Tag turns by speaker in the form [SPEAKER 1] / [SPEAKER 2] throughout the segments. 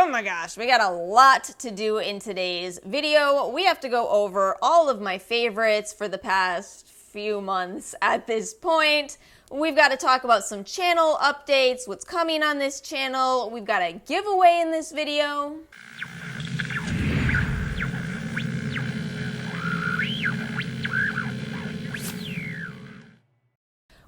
[SPEAKER 1] Oh my gosh, we got a lot to do in today's video. We have to go over all of my favorites for the past few months at this point. We've got to talk about some channel updates, what's coming on this channel. We've got a giveaway in this video.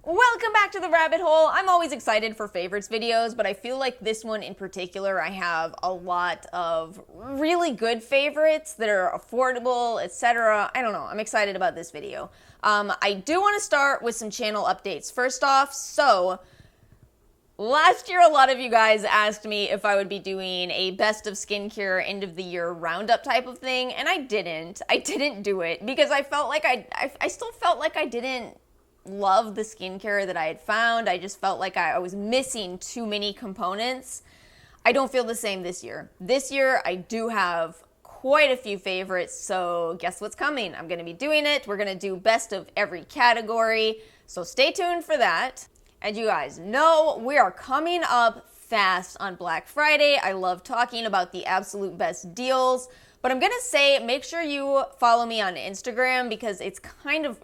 [SPEAKER 1] Welcome back to the rabbit hole. I'm always excited for favorites videos, but I feel like this one in particular, I have a lot of really good favorites that are affordable, etc. I don't know. I'm excited about this video. I do want to start with some channel updates. First off, so last year a lot of you guys asked me if I would be doing a best of skincare end of the year roundup type of thing, and I didn't. I didn't do it because I felt like I still felt like I didn't love the skincare that I had found. I just felt like I was missing too many components. I don't feel the same this year. This year, I do have quite a few favorites, so guess what's coming? I'm going to be doing it. We're going to do best of every category, so stay tuned for that. And you guys know we are coming up fast on Black Friday. I love talking about the absolute best deals. But I'm gonna say, make sure you follow me on Instagram because it's kind of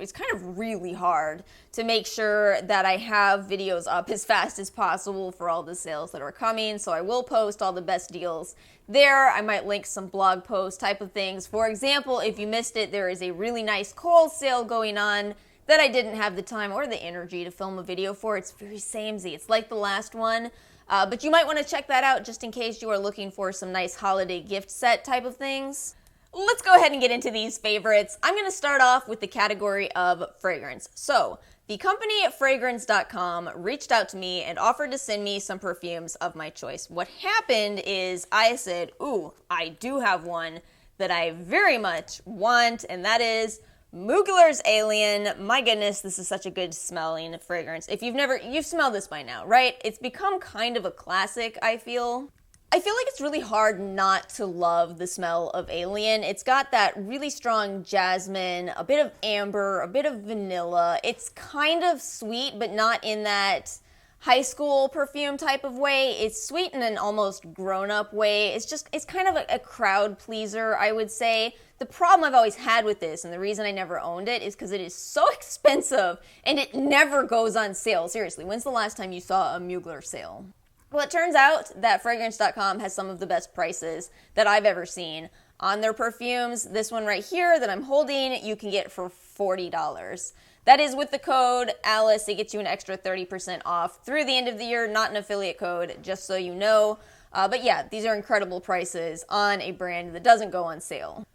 [SPEAKER 1] really hard to make sure that I have videos up as fast as possible for all the sales that are coming. So I will post all the best deals there. I might link some blog post type of things. For example, if you missed it, there is a really nice Kohl's sale going on that I didn't have the time or the energy to film a video for. It's very samey. It's like the last one. But you might want to check that out just in case you are looking for some nice holiday gift set type of things. Let's go ahead and get into these favorites. I'm going to start off with the category of fragrance. So, the company Fragrance.com reached out to me and offered to send me some perfumes of my choice. What happened is I said, ooh, I do have one that I very much want, and that is Mugler's Alien. My goodness, this is such a good smelling fragrance. If you've smelled this by now, right? It's become kind of a classic, I feel. I feel like it's really hard not to love the smell of Alien. It's got that really strong jasmine, a bit of amber, a bit of vanilla. It's kind of sweet, but not in that high school perfume type of way. It's sweet in an almost grown-up way. It's kind of a crowd pleaser, I would say. The problem I've always had with this, and the reason I never owned it, is because it is so expensive, and it never goes on sale. Seriously, when's the last time you saw a Mugler sale? Well, it turns out that Fragrance.com has some of the best prices that I've ever seen on their perfumes. This one right here that I'm holding, you can get for $40. That is with the code ALICE. It gets you an extra 30% off through the end of the year, not an affiliate code, just so you know. But yeah, these are incredible prices on a brand that doesn't go on sale.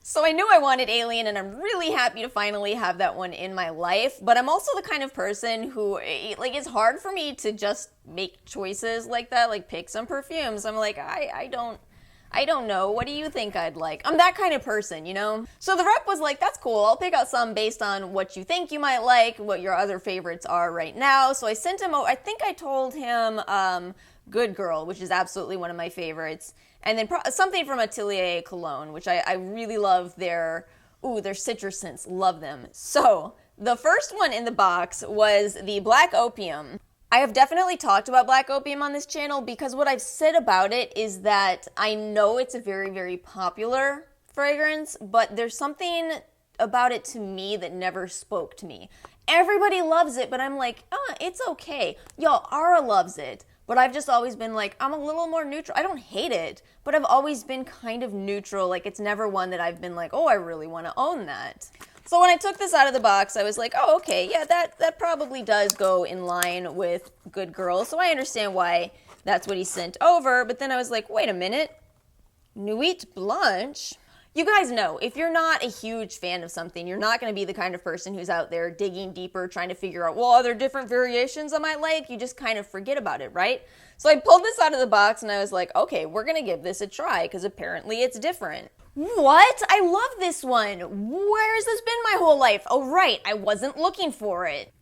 [SPEAKER 1] So I knew I wanted Alien, and I'm really happy to finally have that one in my life, but I'm also the kind of person who, like, it's hard for me to just make choices like that, like pick some perfumes. I'm like, I don't know. What do you think I'd like? I'm that kind of person, you know? So the rep was like, that's cool. I'll pick out some based on what you think you might like, what your other favorites are right now. So I sent him, I think I told him Good Girl, which is absolutely one of my favorites. And then something from Atelier Cologne, which I really love their citrus scents. Love them. So the first one in the box was the Black Opium. I have definitely talked about Black Opium on this channel because what I've said about it is that I know it's a very, very popular fragrance, but there's something about it to me that never spoke to me. Everybody loves it, but I'm like, it's okay. Y'all, Ara loves it, but I've just always been like, I'm a little more neutral. I don't hate it, but I've always been kind of neutral. Like, it's never one that I've been like, oh, I really want to own that. So when I took this out of the box, I was like, oh, okay, yeah, that probably does go in line with Good Girl, so I understand why that's what he sent over. But then I was like, wait a minute, Nuit Blanche? You guys know, if you're not a huge fan of something, you're not going to be the kind of person who's out there digging deeper, trying to figure out, well, are there different variations I might like? You just kind of forget about it, right? So I pulled this out of the box and I was like, okay, we're going to give this a try because apparently it's different. What? I love this one. Where has this been my whole life? Oh, right, I wasn't looking for it.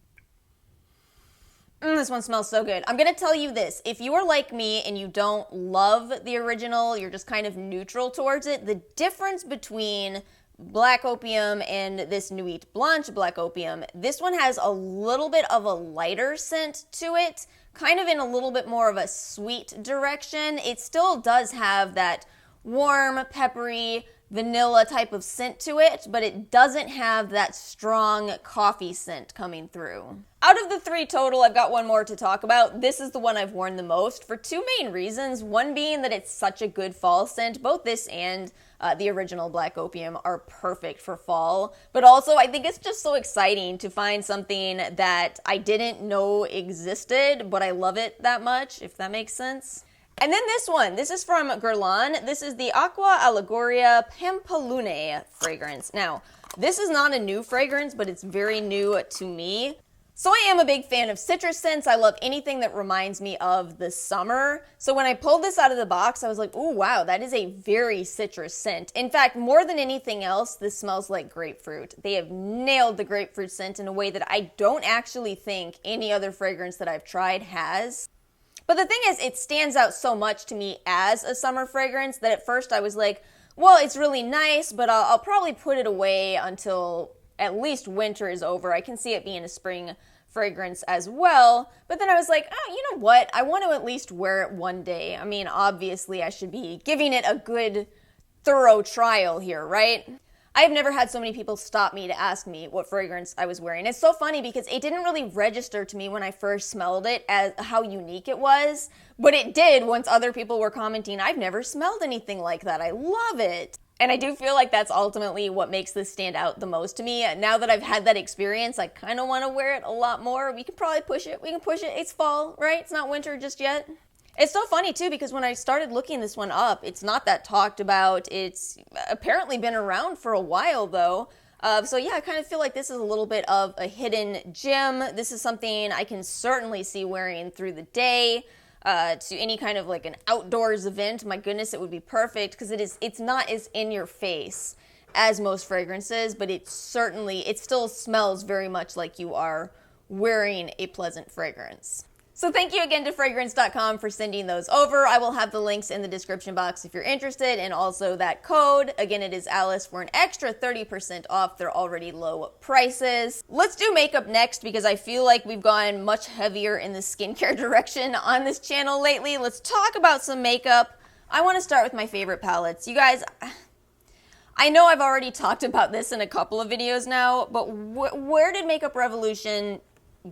[SPEAKER 1] This one smells so good. I'm going to tell you this. If you are like me and you don't love the original, you're just kind of neutral towards it, the difference between Black Opium and this Nuit Blanche Black Opium, this one has a little bit of a lighter scent to it kind of in a little bit more of a sweet direction. It still does have that warm, peppery, vanilla type of scent to it, but it doesn't have that strong coffee scent coming through. Out of the 3 total, I've got one more to talk about. This is the one I've worn the most for 2 main reasons. One being that it's such a good fall scent. Both this and the original Black Opium are perfect for fall, but also I think it's just so exciting to find something that I didn't know existed, but I love it that much, if that makes sense. And then this one, this is from Guerlain. This is the Aqua Allegoria Pampalune fragrance. Now, this is not a new fragrance, but it's very new to me. So I am a big fan of citrus scents. I love anything that reminds me of the summer. So when I pulled this out of the box, I was like, oh wow, that is a very citrus scent. In fact, more than anything else, this smells like grapefruit. They have nailed the grapefruit scent in a way that I don't actually think any other fragrance that I've tried has. But the thing is, it stands out so much to me as a summer fragrance that at first I was like, well, it's really nice, but I'll probably put it away until at least winter is over. I can see it being a spring fragrance as well. But then I was like, oh, you know what? I want to at least wear it one day. I mean, obviously I should be giving it a good, thorough trial here, right? I have never had so many people stop me to ask me what fragrance I was wearing. It's so funny because it didn't really register to me when I first smelled it as how unique it was, but it did once other people were commenting, I've never smelled anything like that. I love it. And I do feel like that's ultimately what makes this stand out the most to me. Now that I've had that experience, I kind of want to wear it a lot more. We can probably push it. We can push it. It's fall, right? It's not winter just yet. It's so funny too because when I started looking this one up, it's not that talked about. It's apparently been around for a while though. So yeah, I kind of feel like this is a little bit of a hidden gem. This is something I can certainly see wearing through the day to any kind of like an outdoors event. My goodness, it would be perfect because it's not as in your face as most fragrances, but it still smells very much like you are wearing a pleasant fragrance. So thank you again to fragrance.com for sending those over. I will have the links in the description box if you're interested, and also that code. Again, it is Alice for an extra 30% off their already low prices. Let's do makeup next because I feel like we've gone much heavier in the skincare direction on this channel lately. Let's talk about some makeup. I want to start with my favorite palettes. You guys, I know I've already talked about this in a couple of videos now, but where did Makeup Revolution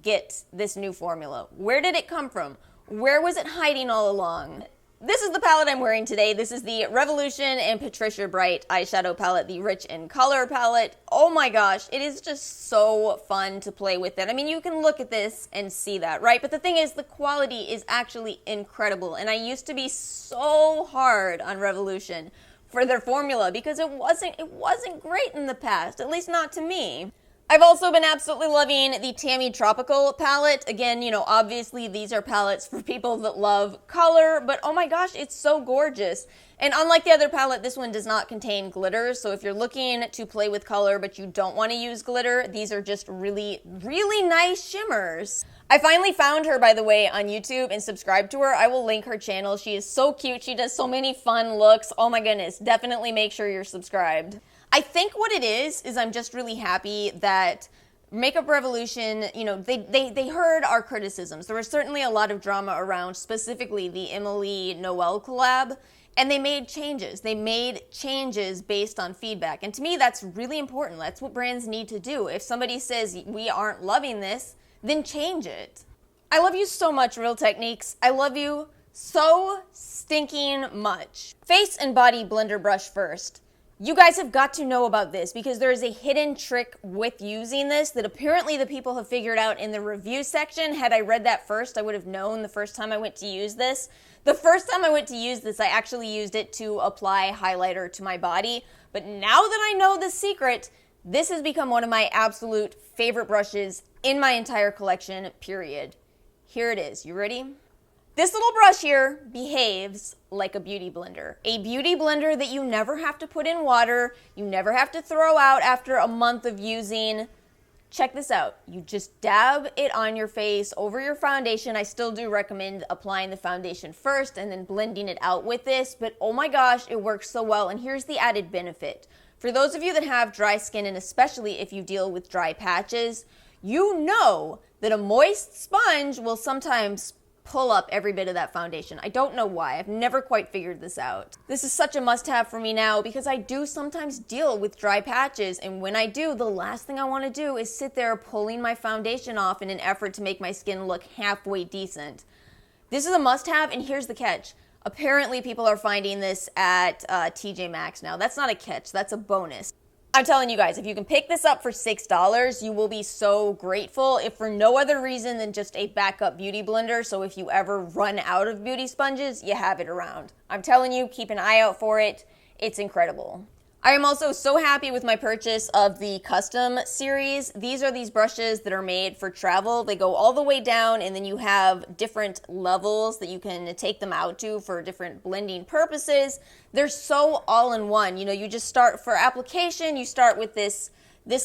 [SPEAKER 1] get this new formula? Where did it come from? Where was it hiding all along? This is the palette I'm wearing today. This is the Revolution and Patricia Bright eyeshadow palette, the Rich in Color palette. Oh my gosh, it is just so fun to play with it. I mean, you can look at this and see that, right? But the thing is, the quality is actually incredible. And I used to be so hard on Revolution for their formula because it wasn't great in the past, at least not to me. I've also been absolutely loving the Tammy Tropical palette. Again, you know, obviously these are palettes for people that love color, but oh my gosh, it's so gorgeous. And unlike the other palette, this one does not contain glitter, so if you're looking to play with color but you don't want to use glitter, these are just really, really nice shimmers. I finally found her, by the way, on YouTube and subscribed to her. I will link her channel. She is so cute. She does so many fun looks. Oh my goodness, definitely make sure you're subscribed. I think what it is I'm just really happy that Makeup Revolution, you know, they heard our criticisms. There was certainly a lot of drama around specifically the Emily Noel collab, and they made changes. They made changes based on feedback. And to me, that's really important. That's what brands need to do. If somebody says, we aren't loving this, then change it. I love you so much, Real Techniques. I love you so stinking much. Face and body blender brush first. You guys have got to know about this because there is a hidden trick with using this that apparently the people have figured out in the review section. Had I read that first, I would have known the first time I went to use this. The first time I went to use this, I actually used it to apply highlighter to my body. But now that I know the secret, this has become one of my absolute favorite brushes in my entire collection, period. Here it is. You ready? This little brush here behaves like a beauty blender. A beauty blender that you never have to put in water, you never have to throw out after a month of using. Check this out. You just dab it on your face over your foundation. I still do recommend applying the foundation first and then blending it out with this, but oh my gosh, it works so well. And here's the added benefit. For those of you that have dry skin, and especially if you deal with dry patches, you know that a moist sponge will sometimes pull up every bit of that foundation. I don't know why. I've never quite figured this out. This is such a must-have for me now because I do sometimes deal with dry patches, and when I do, the last thing I want to do is sit there pulling my foundation off in an effort to make my skin look halfway decent. This is a must-have, and here's the catch. Apparently, people are finding this at TJ Maxx now. That's not a catch. That's a bonus. I'm telling you guys, if you can pick this up for $6, you will be so grateful, if for no other reason than just a backup beauty blender, so if you ever run out of beauty sponges, you have it around. I'm telling you, keep an eye out for it. It's incredible. I am also so happy with my purchase of the Custom series. These are these brushes that are made for travel. They go all the way down, and then you have different levels that you can take them out to for different blending purposes. They're so all-in-one. You know, you just start for application, you start with this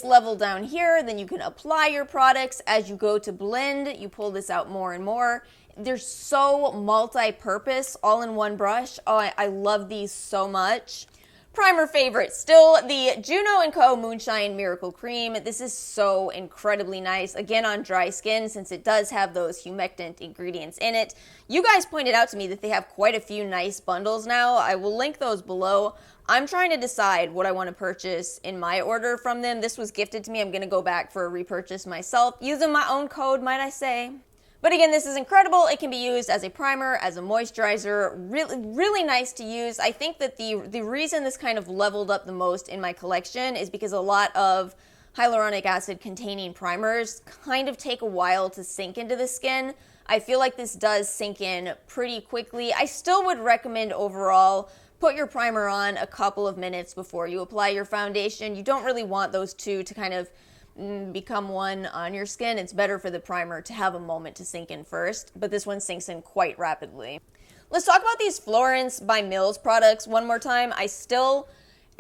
[SPEAKER 1] level down here, then you can apply your products. As you go to blend, you pull this out more and more. They're so multi-purpose, all-in-one brush. Oh, I love these so much. Primer favorite, still the Juno & Co. Moonshine Miracle Cream. This is so incredibly nice, again on dry skin, since it does have those humectant ingredients in it. You guys pointed out to me that they have quite a few nice bundles now. I will link those below. I'm trying to decide what I want to purchase in my order from them. This was gifted to me. I'm going to go back for a repurchase myself, using my own code, might I say. But again, this is incredible. It can be used as a primer, as a moisturizer, really nice to use. I think that the reason this kind of leveled up the most in my collection is because a lot of hyaluronic acid containing primers kind of take a while to sink into the skin. I feel like this does sink in pretty quickly. I still would recommend overall, put your primer on a couple of minutes before you apply your foundation. You don't really want those two to kind of become one on your skin. It's better for the primer to have a moment to sink in first, but this one sinks in quite rapidly. Let's talk about these Florence by Mills products one more time. I still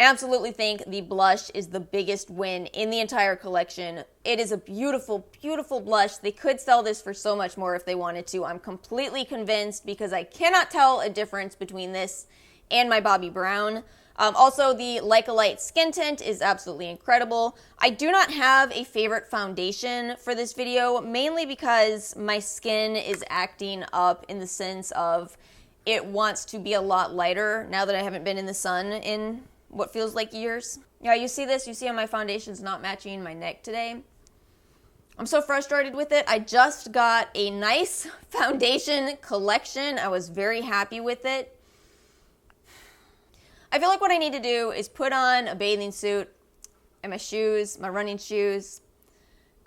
[SPEAKER 1] absolutely think the blush is the biggest win in the entire collection. It is a beautiful, beautiful blush. They could sell this for so much more if they wanted to. I'm completely convinced because I cannot tell a difference between this and my Bobbi Brown. Also, the Like a Light skin tint is absolutely incredible. I do not have a favorite foundation for this video, mainly because my skin is acting up in the sense of it wants to be a lot lighter now that I haven't been in the sun in what feels like years. Yeah, you see this? You see how my foundation's not matching my neck today? I'm so frustrated with it. I just got a nice foundation collection. I was very happy with it. I feel like what I need to do is put on a bathing suit and my shoes, my running shoes,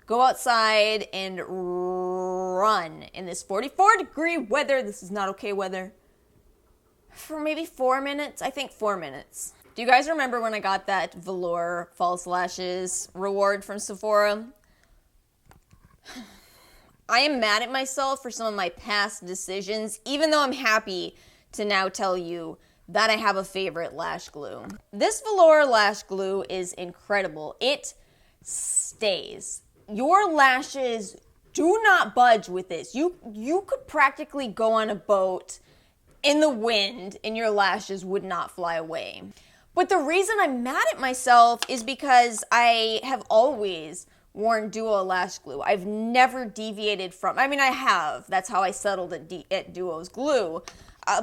[SPEAKER 1] go outside and run in this 44-degree weather. This is not okay weather. For maybe 4 minutes. I think 4 minutes. Do you guys remember when I got that velour false lashes reward from Sephora? I am mad at myself for some of my past decisions, even though I'm happy to now tell you that I have a favorite lash glue. This velour lash glue is incredible. It stays. Your lashes do not budge with this. You could practically go on a boat in the wind and your lashes would not fly away. But the reason I'm mad at myself is because I have always worn Duo lash glue. I've never deviated from, I mean, I have. That's how I settled at Duo's glue.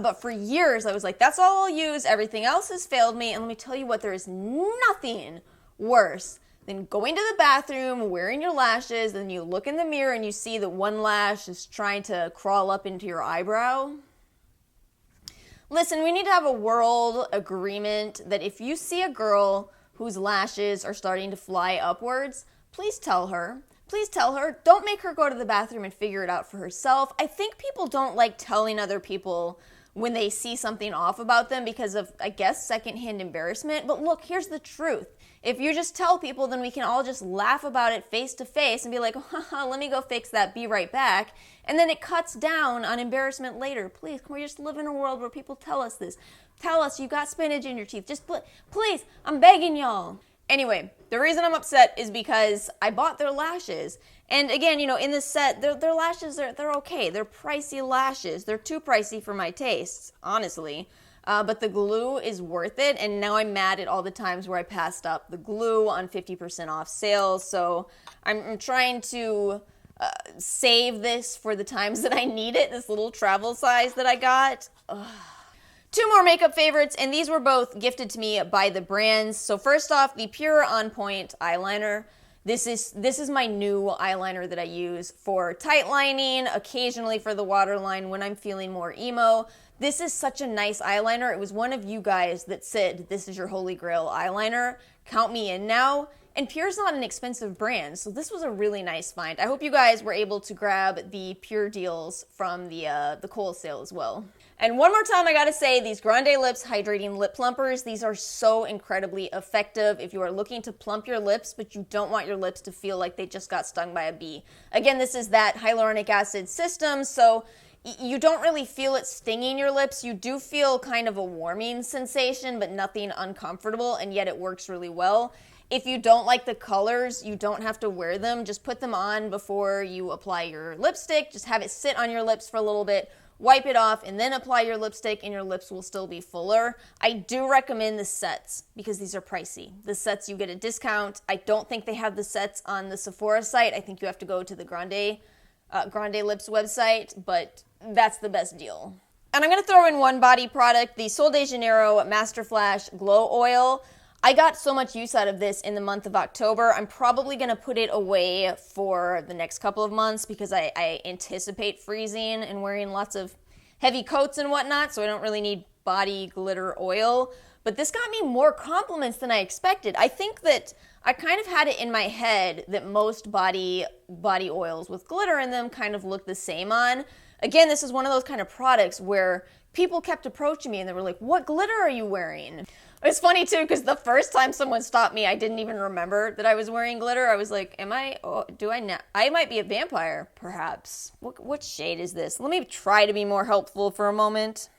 [SPEAKER 1] But for years, I was like, that's all I'll use. Everything else has failed me. And let me tell you what, there is nothing worse than going to the bathroom, wearing your lashes, and you look in the mirror and you see that one lash is trying to crawl up into your eyebrow. Listen, we need to have a world agreement that if you see a girl whose lashes are starting to fly upwards, please tell her. Please tell her. Don't make her go to the bathroom and figure it out for herself. I think people don't like telling other people when they see something off about them because of, I guess, secondhand embarrassment. But look, here's the truth. If you just tell people, then we can all just laugh about it face to face and be like, haha, let me go fix that, be right back. And then it cuts down on embarrassment later. Please, can we just live in a world where people tell us this? Tell us you got spinach in your teeth. Just please, I'm begging y'all. Anyway, the reason I'm upset is because I bought their lashes. And again, you know, in this set, their lashes, they're okay. They're pricey lashes. They're too pricey for my tastes, honestly. But the glue is worth it. And now I'm mad at all the times where I passed up the glue on 50% off sales. So I'm trying to save this for the times that I need it, this little travel size that I got. Ugh. Two more makeup favorites, and these were both gifted to me by the brands. So first off, the Pure On Point eyeliner. This is my new eyeliner that I use for tight lining, occasionally for the waterline when I'm feeling more emo. This is such a nice eyeliner. It was one of you guys that said, this is your holy grail eyeliner. Count me in now. And Pure's not an expensive brand, so this was a really nice find. I hope you guys were able to grab the Pure deals from the Kohl's sale as well. And one more time, I gotta say, these GrandeLips Hydrating Lip Plumpers, these are so incredibly effective if you are looking to plump your lips, but you don't want your lips to feel like they just got stung by a bee. Again, this is that hyaluronic acid system, so you don't really feel it stinging your lips. You do feel kind of a warming sensation, but nothing uncomfortable, and yet it works really well. If you don't like the colors, you don't have to wear them. Just put them on before you apply your lipstick. Just have it sit on your lips for a little bit. Wipe it off and then apply your lipstick and your lips will still be fuller. I do recommend the sets because these are pricey. The sets, you get a discount. I don't think they have the sets on the Sephora site. I think you have to go to the GrandeLips website, but that's the best deal. And I'm going to throw in one body product, the Sol de Janeiro Master Flash Glow Oil. I got so much use out of this in the month of October. I'm probably going to put it away for the next couple of months because I anticipate freezing and wearing lots of heavy coats and whatnot, so I don't really need body glitter oil. But this got me more compliments than I expected. I think that I kind of had it in my head that most body oils with glitter in them kind of look the same on. Again, this is one of those kind of products where people kept approaching me and they were like, what glitter are you wearing? It's funny too, because the first time someone stopped me, I didn't even remember that I was wearing glitter. I was like, I might be a vampire, perhaps. What shade is this? Let me try to be more helpful for a moment.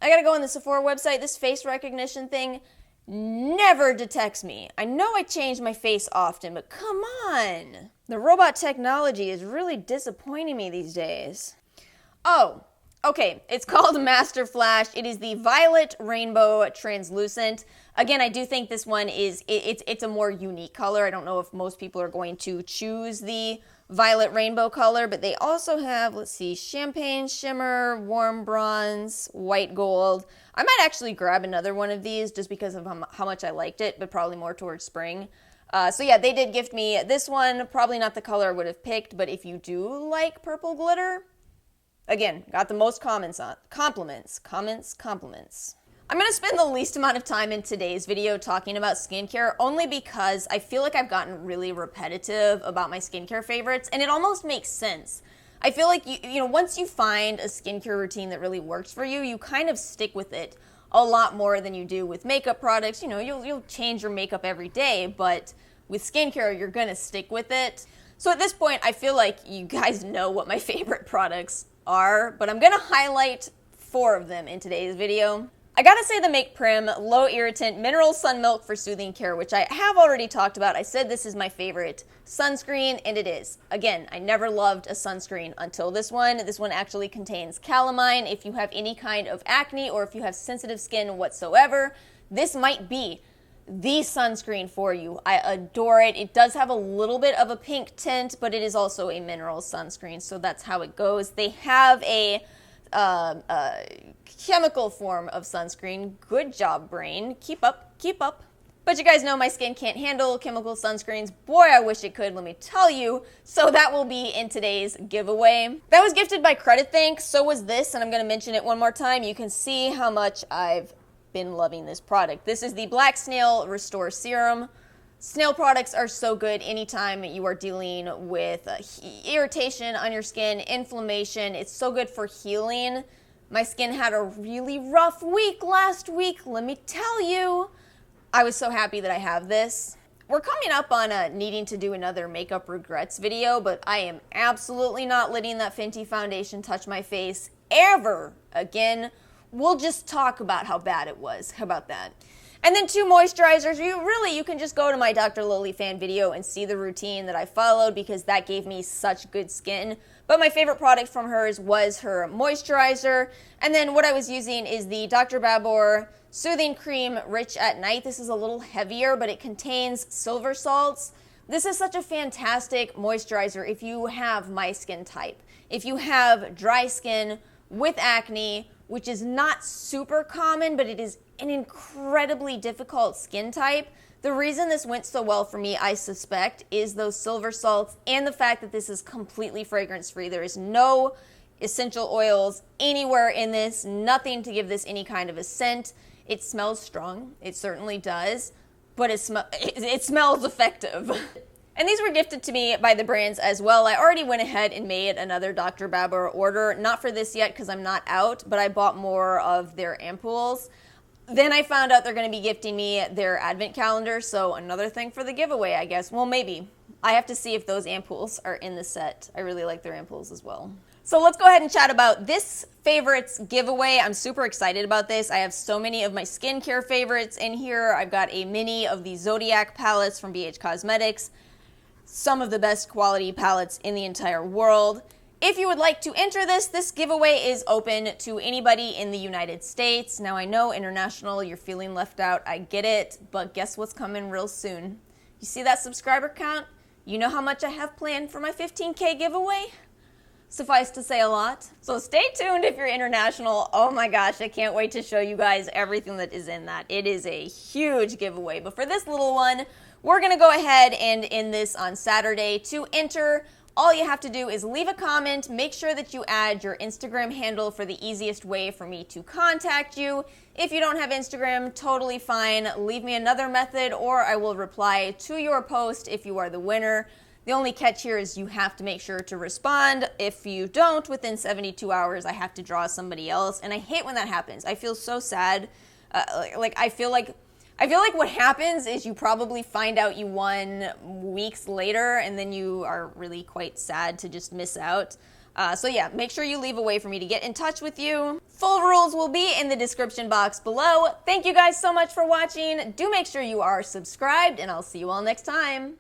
[SPEAKER 1] I gotta go on the Sephora website. This face recognition thing never detects me. I know I change my face often, but come on. The robot technology is really disappointing me these days. Oh. Okay, it's called Master Flash. It is the Violet Rainbow Translucent. Again, I do think this one is, it's a more unique color. I don't know if most people are going to choose the Violet Rainbow color, but they also have, let's see, Champagne Shimmer, Warm Bronze, White Gold. I might actually grab another one of these just because of how much I liked it, but probably more towards spring. So yeah, they did gift me this one. Probably not the color I would have picked, but if you do like purple glitter, again, got the most compliments. I'm going to spend the least amount of time in today's video talking about skincare only because I feel like I've gotten really repetitive about my skincare favorites, and it almost makes sense. I feel like, you know, once you find a skincare routine that really works for you, you kind of stick with it a lot more than you do with makeup products. You know, you'll change your makeup every day, but with skincare, you're going to stick with it. So at this point, I feel like you guys know what my favorite products are, but I'm gonna highlight 4 of them in today's video. I gotta say the Make Prem Low Irritant Mineral Sun Milk for Soothing Care, which I have already talked about. I said this is my favorite sunscreen, and it is. Again, I never loved a sunscreen until this one. This one actually contains calamine. If you have any kind of acne or if you have sensitive skin whatsoever, this might be the sunscreen for you. I adore it. It does have a little bit of a pink tint, but it is also a mineral sunscreen, so that's how it goes. They have a chemical form of sunscreen. Good job, brain. Keep up, keep up. But you guys know my skin can't handle chemical sunscreens. Boy, I wish it could, let me tell you. So that will be in today's giveaway. That was gifted by Credit Thanks. So was this, and I'm going to mention it one more time. You can see how much I've been loving this product. This is the Black Snail Restore Serum. Snail products are so good anytime you are dealing with irritation on your skin, inflammation. It's so good for healing. My skin had a really rough week last week, let me tell you. I was so happy that I have this. We're coming up on needing to do another makeup regrets video, but I am absolutely not letting that Fenty foundation touch my face ever again. We'll just talk about how bad it was. How about that? And then 2 moisturizers. You can just go to my Dr. Lily fan video and see the routine that I followed because that gave me such good skin. But my favorite product from hers was her moisturizer. And then what I was using is the Dr. Babor Soothing Cream Rich at Night. This is a little heavier, but it contains silver salts, This is such a fantastic moisturizer if you have my skin type. If you have dry skin with acne, which is not super common, but it is an incredibly difficult skin type. The reason this went so well for me, I suspect, is those silver salts and the fact that this is completely fragrance-free. There is no essential oils anywhere in this, nothing to give this any kind of a scent. It smells strong, it certainly does, but it smells effective. And these were gifted to me by the brands as well. I already went ahead and made another Dr. Barbara order, not for this yet because I'm not out, but I bought more of their ampoules. Then I found out they're going to be gifting me their advent calendar, so another thing for the giveaway, I guess. Well, maybe. I have to see if those ampoules are in the set. I really like their ampoules as well. So let's go ahead and chat about this favorites giveaway. I'm super excited about this. I have so many of my skincare favorites in here. I've got a mini of the Zodiac palettes from BH Cosmetics. Some of the best quality palettes in the entire world. If you would like to enter this giveaway is open to anybody in the United States. Now I know international, you're feeling left out, I get it, but guess what's coming real soon? You see that subscriber count? You know how much I have planned for my 15K giveaway? Suffice to say, a lot. So stay tuned if you're international. Oh my gosh, I can't wait to show you guys everything that is in that. It is a huge giveaway, but for this little one, we're gonna go ahead and end this on Saturday. To enter, all you have to do is leave a comment, make sure that you add your Instagram handle for the easiest way for me to contact you. If you don't have Instagram, totally fine. Leave me another method or I will reply to your post if you are the winner. The only catch here is you have to make sure to respond. If you don't, within 72 hours, I have to draw somebody else. And I hate when that happens. I feel so sad. I feel like what happens is you probably find out you won weeks later and then you are really quite sad to just miss out. So yeah, make sure you leave a way for me to get in touch with you. Full rules will be in the description box below. Thank you guys so much for watching. Do make sure you are subscribed and I'll see you all next time.